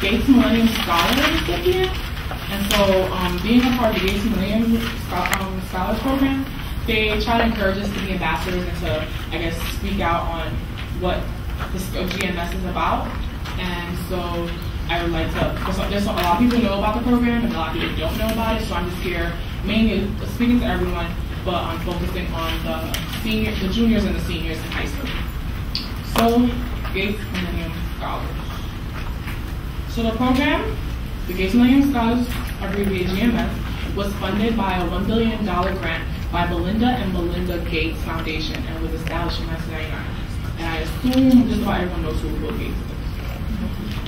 Gates Millennium Scholar recipient. And so being a part of the Gates Millennium Scholars Program, they try to encourage us to be ambassadors and to, I guess, speak out on what the GMS is about. And so I would like to, there's a lot of people know about the program and a lot of people don't know about it, so I'm just here mainly speaking to everyone, but I'm focusing on the juniors and the seniors in high school. So, Gates Millennium Scholars. So the program, the Gates Millennium Scholars, abbreviated GMS, was funded by a $1 billion grant by Melinda and Melinda Gates Foundation and was established in 1999. And I assume just about everyone knows who Bill Gates is.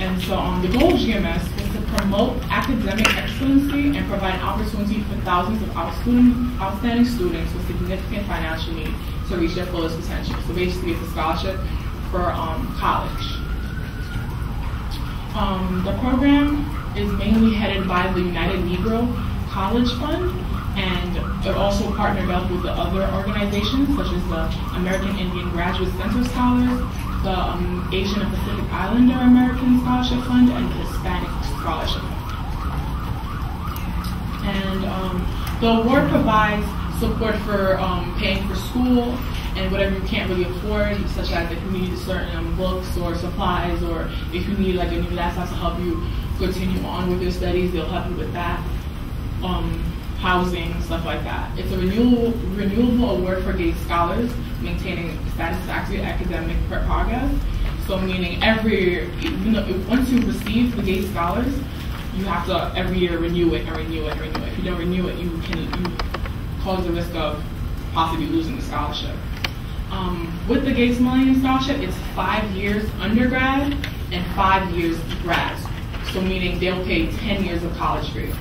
And so the goal of GMS was to promote academic excellency and provide an opportunity for thousands of outstanding students with significant financial need to reach their fullest potential. So basically it's a scholarship for college. The program is mainly headed by the United Negro College Fund, and it also partnered up with the other organizations such as the American Indian Graduate Center Scholars, the Asian and Pacific Islander American Scholarship Fund, and the Hispanic Scholarship Fund. And the award provides support for paying for school and whatever you can't really afford, such as if you need certain books or supplies, or if you need like a new laptop to help you continue on with your studies, they'll help you with that. Housing, stuff like that. It's a renewable award for Gates scholars, maintaining satisfactory academic progress. So meaning once you receive the Gates scholars, you have to every year renew it and renew it and renew it. If you don't renew it, you cause the risk of possibly losing the scholarship. With the Gates Millennium Scholarship, it's 5 years undergrad and 5 years grad. So meaning they'll pay 10 years of college for you.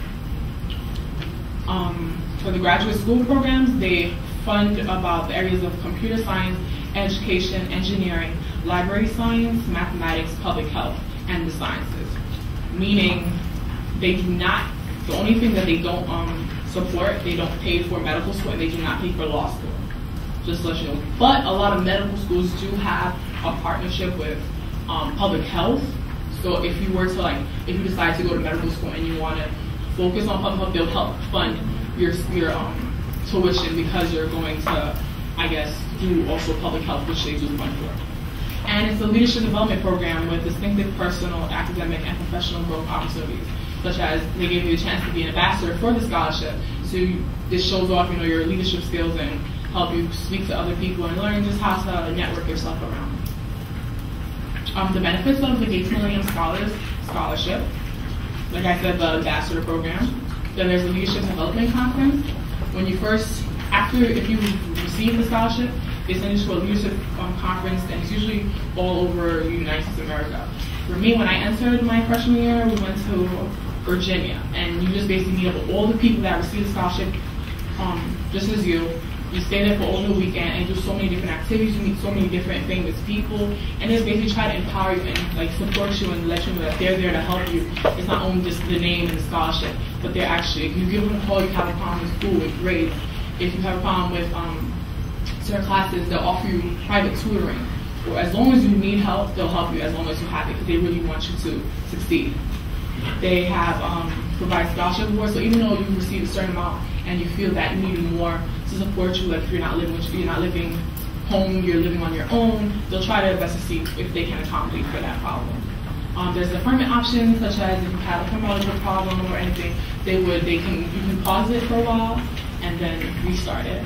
For the graduate school programs, they fund about the areas of computer science, education, engineering, library science, mathematics, public health, and the sciences. Meaning they do not, the only thing that they don't support, they don't pay for medical school and they do not pay for law school. Just to let you know. But a lot of medical schools do have a partnership with public health. So if you were to if you decide to go to medical school and you want to focus on public health, they'll help fund your tuition because you're going to, I guess, do also public health, which they do fund for. And it's a leadership development program with distinctive personal, academic, and professional growth opportunities, such as they give you a chance to be an ambassador for the scholarship. So this shows off, your leadership skills and help you speak to other people and learn just how to network yourself around. The benefits of the Gates Millennium Scholarship, like I said, the ambassador program. Then there's a leadership development conference. When you if you receive the scholarship, they send you to a leadership conference, and it's usually all over the United States of America. For me, when I entered my freshman year, we went to Virginia, and you just basically meet up with all the people that received the scholarship, just as you. You stay there for all the weekend and do so many different activities. You meet so many different famous people, and just basically try to empower you and support you and let you know that they're there to help you. It's not only just the name and the scholarship, but they're actually, if you give them a call, you have a problem with school, with grades. If you have a problem with certain classes, they'll offer you private tutoring. Or as long as you need help, they'll help you as long as you have it, because they really want you to succeed. They have provide scholarship awards, so even though you receive a certain amount and you feel that you need more to support you, like if you're not living home, you're living on your own, they'll try their best to see if they can accommodate for that problem. There's deferment options, such as if you have a criminal problem or anything, you can pause it for a while and then restart it.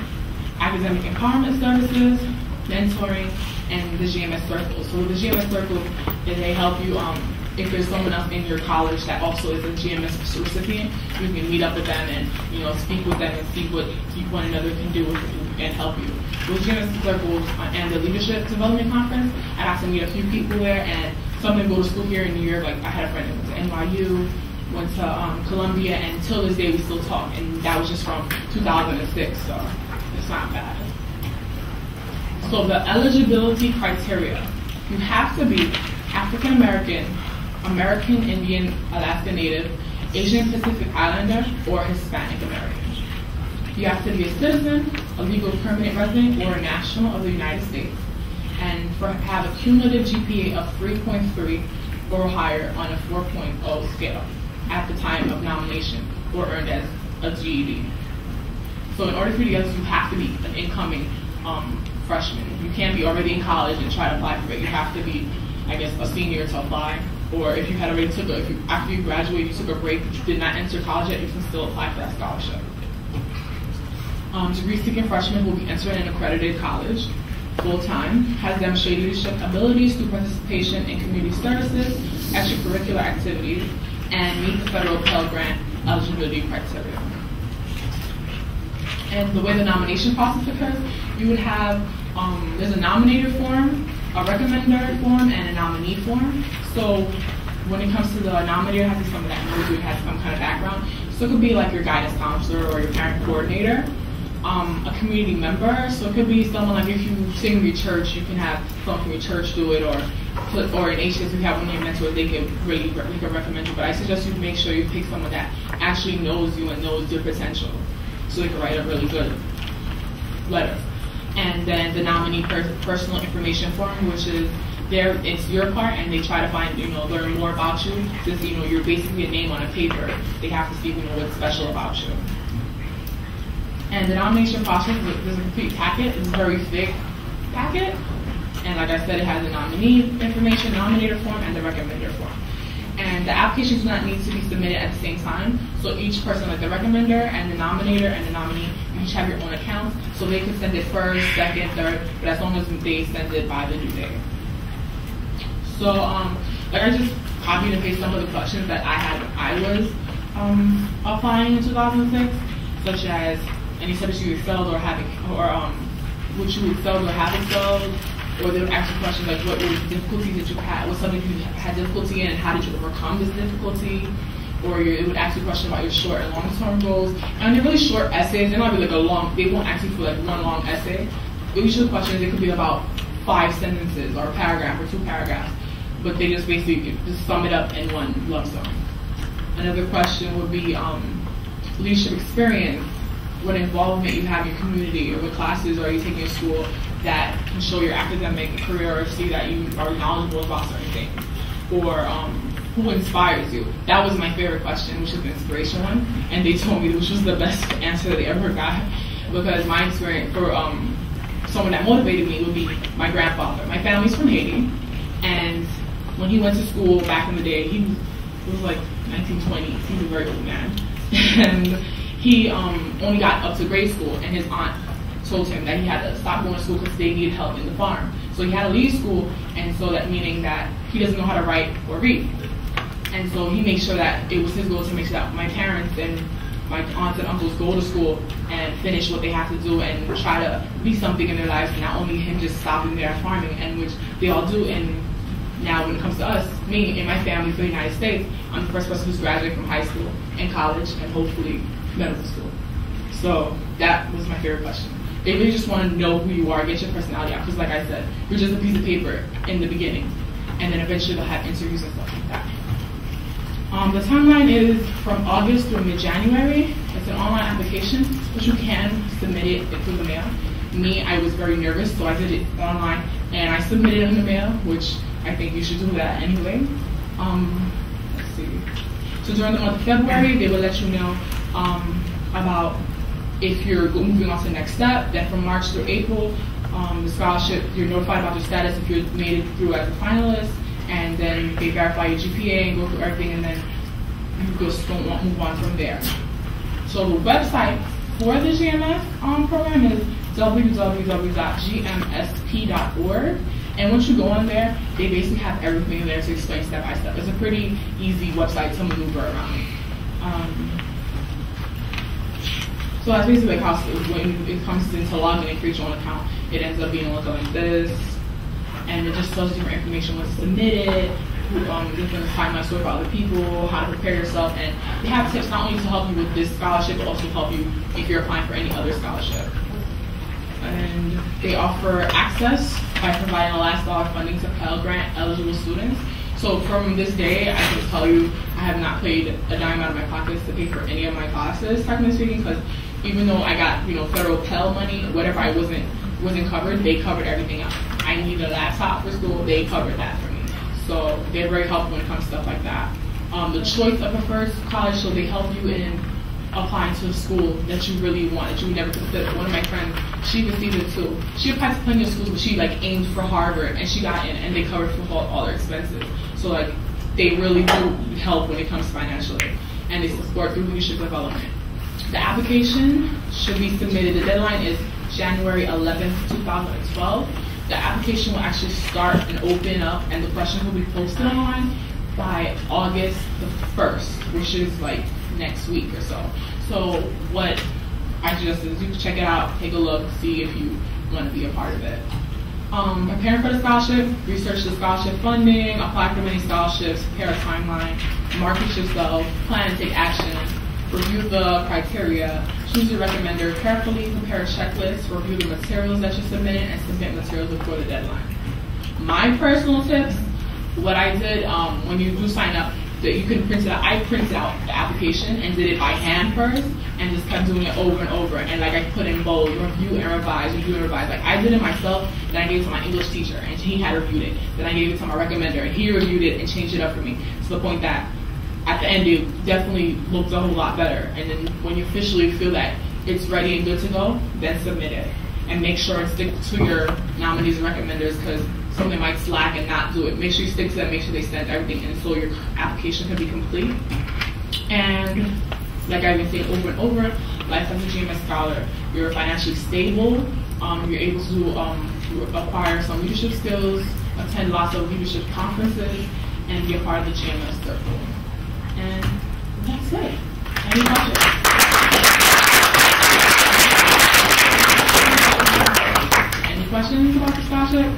Academic empowerment services, mentoring, and the GMS Circle. So with the GMS Circle, they help you, if there's someone else in your college that also is a GMS recipient, you can meet up with them and speak with them and see what one another can do and help you. With GMS Circle and the Leadership Development Conference, I got to meet a few people there, and some of them go to school here in New York. Like I had a friend that went to NYU, went to Columbia, and until this day we still talk, and that was just from 2006, so it's not bad. So the eligibility criteria, you have to be African American, American Indian, Alaska Native, Asian Pacific Islander, or Hispanic American. You have to be a citizen, a legal permanent resident, or a national of the United States, and have a cumulative GPA of 3.3 or higher on a 4.0 scale at the time of nomination or earned as a GED. So in order for you to get this, you have to be an incoming freshman. You can't be already in college and try to apply for it. You have to be, I guess, a senior to apply. Or if you had already after you graduated, you took a break, but you did not enter college yet, you can still apply for that scholarship. Degree-seeking freshmen will be entering an accredited college full-time, has demonstrated leadership abilities through participation in community services, extracurricular activities, and meet the federal Pell Grant eligibility criteria. And the way the nomination process occurs, you would have, there's a nominator form, a recommender form, and a nominee form. So when it comes to the nominator, it has to be someone that knows you, has some kind of background. So it could be like your guidance counselor or your parent coordinator, a community member. So it could be someone like if you sing in your church, you can have someone from your church do it, or in HCS, you have one of your mentors, they can recommend you. But I suggest you make sure you pick someone that actually knows you and knows your potential, so they can write a really good letter. And then the nominee personal information form, which is it's your part, and they try to find, learn more about you. Since, you're basically a name on a paper, they have to see, what's special about you. And the nomination process is a complete packet. It's a very thick packet. And like I said, it has the nominee information, nominator form, and the recommender form. And the applications do not need to be submitted at the same time. So each person, like the recommender and the nominator and the nominee, you each have your own accounts. So they can send it first, second, third, but as long as they send it by the due date. So like I just copied and pasted some of the questions that I was applying in 2006, such as any subjects you excelled or which you excelled or have excelled. Or they would ask you questions like, what were the difficulties that you had, what subject you had difficulty in, and how did you overcome this difficulty? Or it would ask you a question about your short and long-term goals. And they're really short essays. They're not really like they won't ask you for like one long essay. Usually questions, they could be about 5 sentences or a paragraph or 2 paragraphs. But they just basically just sum it up in one lump sum. Another question would be leadership experience. What involvement you have in your community, or what classes are you taking in school that can show your academic career, or see that you are knowledgeable about certain things, or who inspires you. That was my favorite question, which is the inspiration one, and they told me which was the best answer they ever got, because my experience for someone that motivated me would be my grandfather. My family's from Haiti, and when he went to school back in the day, he was like 1920s. He's a very old man, and he only got up to grade school, and his aunt told him that he had to stop going to school because they needed help in the farm. So he had to leave school, and so that meaning that he doesn't know how to write or read. And so he made sure that it was his goal to make sure that my parents and my aunts and uncles go to school and finish what they have to do and try to be something in their lives, and not only him just stopping there at farming, and which they all do. And now when it comes to us, me and my family for the United States, I'm the first person who's graduated from high school and college and hopefully medical school. So that was my favorite question. They really just want to know who you are, get your personality out, because like I said, you're just a piece of paper in the beginning, and then eventually they'll have interviews and stuff like that. The timeline is from August through mid-January. It's an online application, but you can submit it through the mail. Me, I was very nervous, so I did it online, and I submitted it in the mail, which I think you should do that anyway. Let's see. So during the month of February, they will let you know about if you're moving on to the next step. Then from March through April, the scholarship, you're notified about your status if you made it through as a finalist, and then they verify your GPA and go through everything, and then you just don't want to move on from there. So the website for the GMS program is www.gmsp.org. And once you go on there, they basically have everything there to explain step by step. It's a pretty easy website to maneuver around. So that's basically like how when it comes into logging and create your own account, it ends up being looking like this. And it just tells you different information when it's submitted, different timelines for other people, how to prepare yourself. And they have tips not only to help you with this scholarship, but also help you if you're applying for any other scholarship. And they offer access by providing a last dollar funding to Pell Grant eligible students. So from this day, I can tell you I have not paid a dime out of my pockets to pay for any of my classes, technically speaking, because even though I got federal Pell money, whatever I wasn't covered, they covered everything else. I need a laptop for school, they covered that for me. So they're very helpful when it comes to stuff like that. The choice of a first college, so they help you in applying to a school that you really want, that you would never consider. One of my friends, she received it too. She applied to plenty of schools, but she like aimed for Harvard, and she got in, and they covered for all her expenses. So like, they really do help when it comes to financial aid, and they support through leadership development. The application should be submitted. The deadline is January 11th, 2012. The application will actually start and open up, and the questions will be posted online by August the 1st, which is like next week or so. So what I suggest is you can check it out, take a look, see if you want to be a part of it. Preparing for the scholarship, research the scholarship funding, apply for many scholarships, prepare a timeline, market yourself, plan and take action, review the criteria, choose your recommender carefully, prepare a checklist, review the materials that you submitted, and submit materials before the deadline. My personal tips, what I did when you do sign up, that you can print it out. I printed out the application and did it by hand first, and just kept doing it over and over. And like I put in bold, review and revise, review and revise. Like I did it myself, then I gave it to my English teacher, and he had reviewed it. Then I gave it to my recommender, and he reviewed it and changed it up for me to the point that at the end it definitely looked a whole lot better. And then when you officially feel that it's ready and good to go, then submit it. And make sure and stick to your nominees and recommenders, because something might slack and not do it. Make sure you stick to them, make sure they send everything in so your application can be complete. And like I've been saying over and over, life as a GMS scholar, you're financially stable, you're able to acquire some leadership skills, attend lots of leadership conferences, and be a part of the GMS circle. And that's it. Any questions? Questions about the scholarship?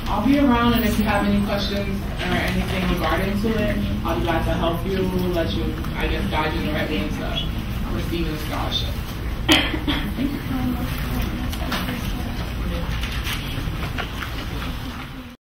I'll be around, and if you have any questions or anything regarding to it, I'll be glad to help you, let you, I guess, guide you in the right way into receiving the scholarship. Thank you.